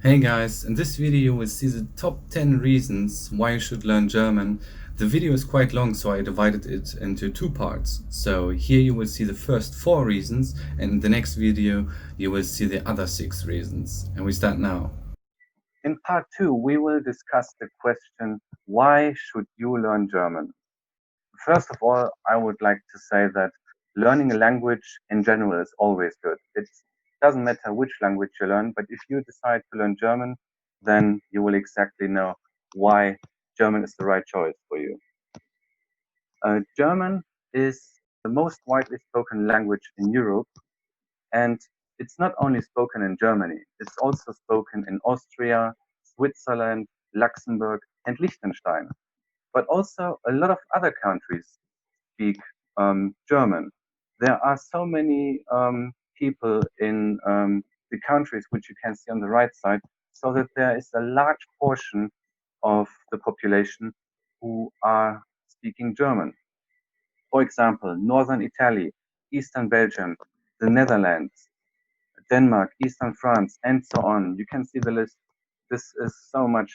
Hey guys, in this video you will see the top 10 reasons why you should learn German. The video is quite long, so I divided it into two parts. So here you will see the first 4 reasons, and in the next video you will see the other 6 reasons. And we start now. In part 2, we will discuss the question, why should you learn German? First of all, I would like to say that learning a language in general is always good. It doesn't matter which language you learn, but if you decide to learn German, then you will exactly know why German is the right choice for you. German is the most widely spoken language in Europe, and it's not only spoken in Germany, it's also spoken in Austria, Switzerland, Luxembourg, and Liechtenstein. But also a lot of other countries speak German. There are so many people in the countries which you can see on the right side, so that there is a large portion of the population who are speaking German. For example, northern Italy, eastern Belgium, the Netherlands, Denmark, eastern France, and so on. You can see the list. This is so much,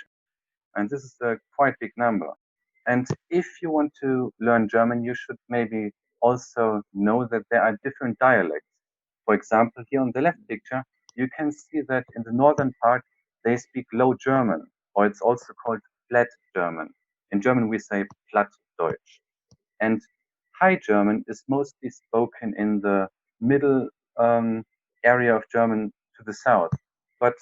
and this is a quite big number. And if you want to learn German, you should maybe also know that there are different dialects. For example, here on the left picture, you can see that in the northern part, they speak Low German, or it's also called Flat German. In German, we say Plattdeutsch. And High German is mostly spoken in the middle area of German to the south. But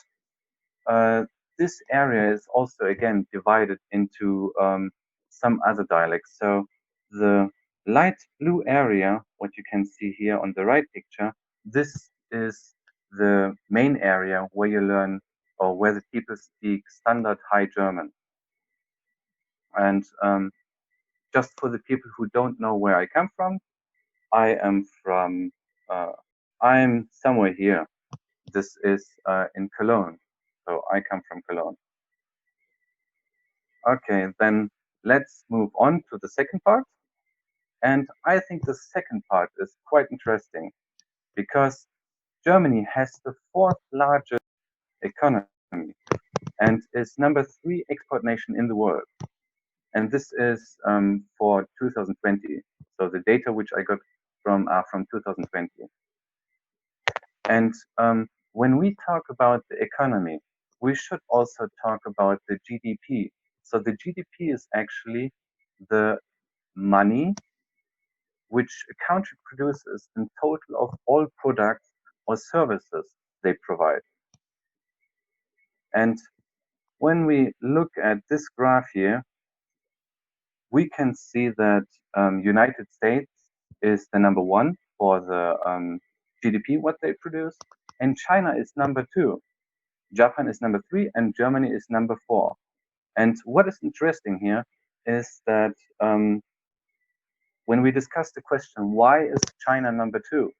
uh, this area is also again divided into some other dialects. So the light blue area, what you can see here on the right picture, this is the main area where you learn or where the people speak standard High German. And just for the people who don't know where I come from, I am from, uh, I'm somewhere here. This is in Cologne. So I come from Cologne. Okay, then let's move on to the second part. And I think the second part is quite interesting because Germany has the fourth largest economy and is number 3 export nation in the world. And this is for 2020. So the data which I got from are from 2020. And when we talk about the economy, we should also talk about the GDP. So the GDP is actually the money which a country produces in total of all products or services they provide. And when we look at this graph here, we can see that United States is the number 1 for the GDP, what they produce, and China is number 2. Japan is number 3, and Germany is number 4. And what is interesting here is that when we discuss the question, why is China number 2?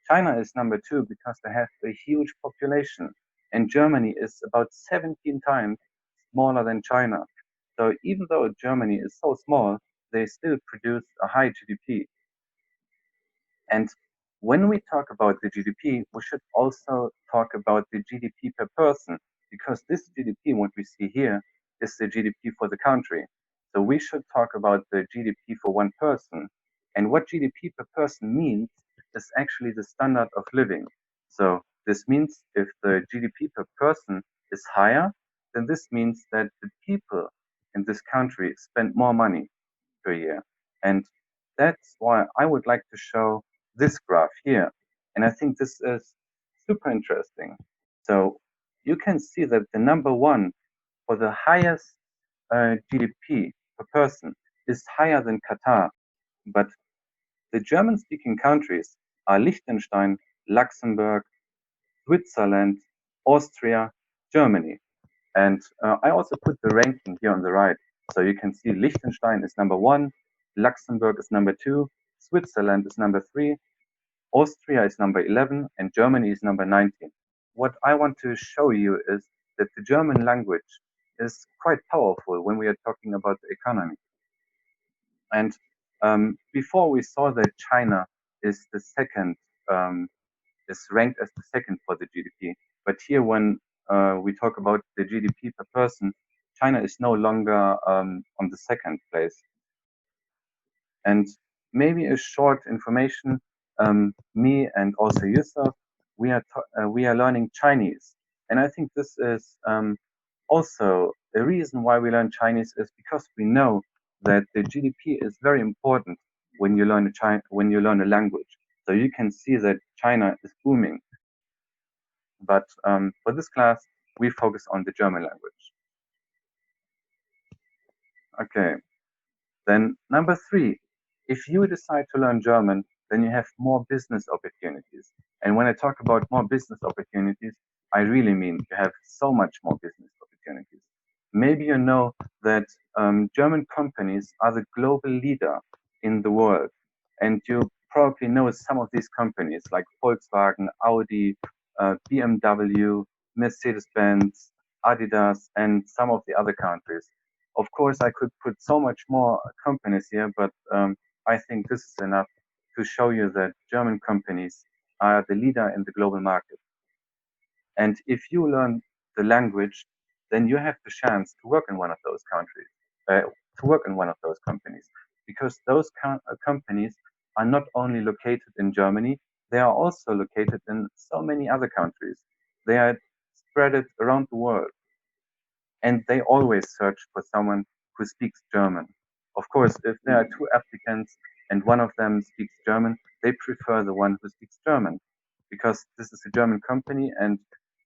China is number 2 because they have a huge population, and Germany is about 17 times smaller than China. So even though Germany is so small, they still produce a high GDP. And when we talk about the GDP, we should also talk about the GDP per person, because this GDP, what we see here, is the GDP for the country. So we should talk about the GDP for one person. And what GDP per person means is actually the standard of living. So this means if the GDP per person is higher, then this means that the people in this country spend more money per year. And that's why I would like to show this graph here. And I think this is super interesting. So you can see that the number 1 for the highest GDP per person is higher than Qatar. But the German speaking countries are Liechtenstein, Luxembourg, Switzerland, Austria, Germany. And I also put the ranking here on the right. So you can see Liechtenstein is number 1, Luxembourg is number 2, Switzerland is number 3, Austria is number 11, and Germany is number 19. What I want to show you is that the German language is quite powerful when we are talking about the economy. And before we saw that China is the second, is ranked as the second for the GDP. But here, when we talk about the GDP per person, China is no longer on the second place. And maybe a short information, me and also yourself, we are learning Chinese. And I think this is also a reason why we learn Chinese is because we know that the GDP is very important when you learn a language. So you can see that China is booming. But for this class, we focus on the German language. Okay. Then number three, if you decide to learn German, then you have more business opportunities. And when I talk about more business opportunities, I really mean you have so much more business opportunities. Maybe you know that German companies are the global leader in the world. And you probably know some of these companies like Volkswagen, Audi, BMW, Mercedes-Benz, Adidas, and some of the other countries. Of course, I could put so much more companies here, but I think this is enough to show you that German companies are the leader in the global market. And if you learn the language, then you have the chance to work in one of those countries, to work in one of those companies, because those companies are not only located in Germany, they are also located in so many other countries. They are spread around the world, and they always search for someone who speaks German. Of course, if there are two applicants and one of them speaks German, they prefer the one who speaks German because this is a German company and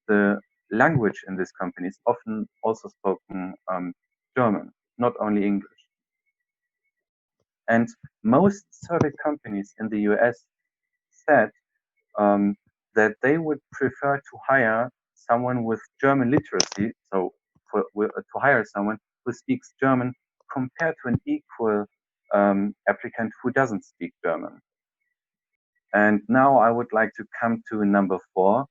the language in this company is often also spoken German, not only English. And most surveyed companies in the US said that they would prefer to hire someone with German literacy, so to hire someone who speaks German compared to an equal applicant who doesn't speak German. And now I would like to come to number 4,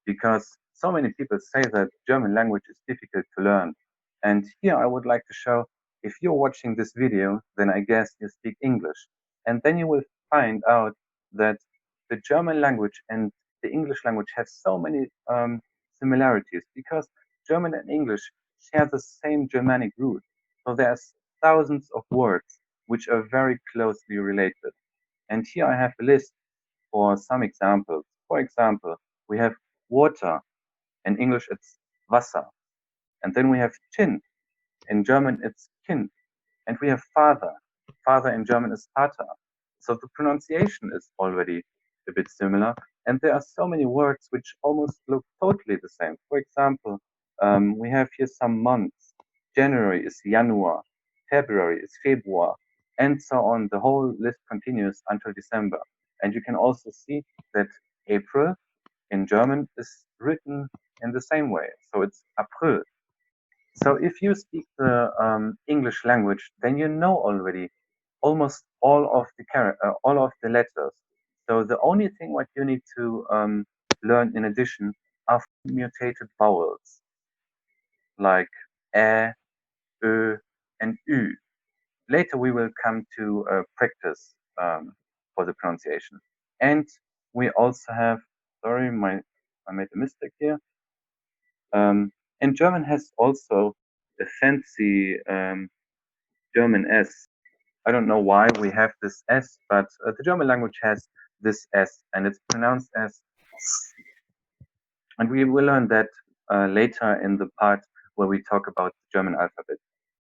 because so many people say that German language is difficult to learn. And here I would like to show, if you're watching this video, then I guess you speak English. And then you will find out that the German language and the English language have so many similarities because German and English share the same Germanic root. So there's thousands of words which are very closely related. And here I have a list for some examples. For example, we have water. In English, it's Wasser. And then we have Chin. In German, it's Kind. And we have father. Father in German is Vater. So the pronunciation is already a bit similar. And there are so many words which almost look totally the same. For example, we have here some months. January is Januar. February is Februar. And so on. The whole list continues until December. And you can also see that April in German is written in the same way. So it's April. So if you speak the English language, then you know already almost all of the letters. So the only thing what you need to learn in addition are mutated vowels like ä, ö, and ü. Later we will come to practice for the pronunciation. And we also have, sorry, I made a mistake here. And German has also a fancy German S. I don't know why we have this S, but the German language has this S, and it's pronounced as S. And we will learn that later in the part where we talk about the German alphabet.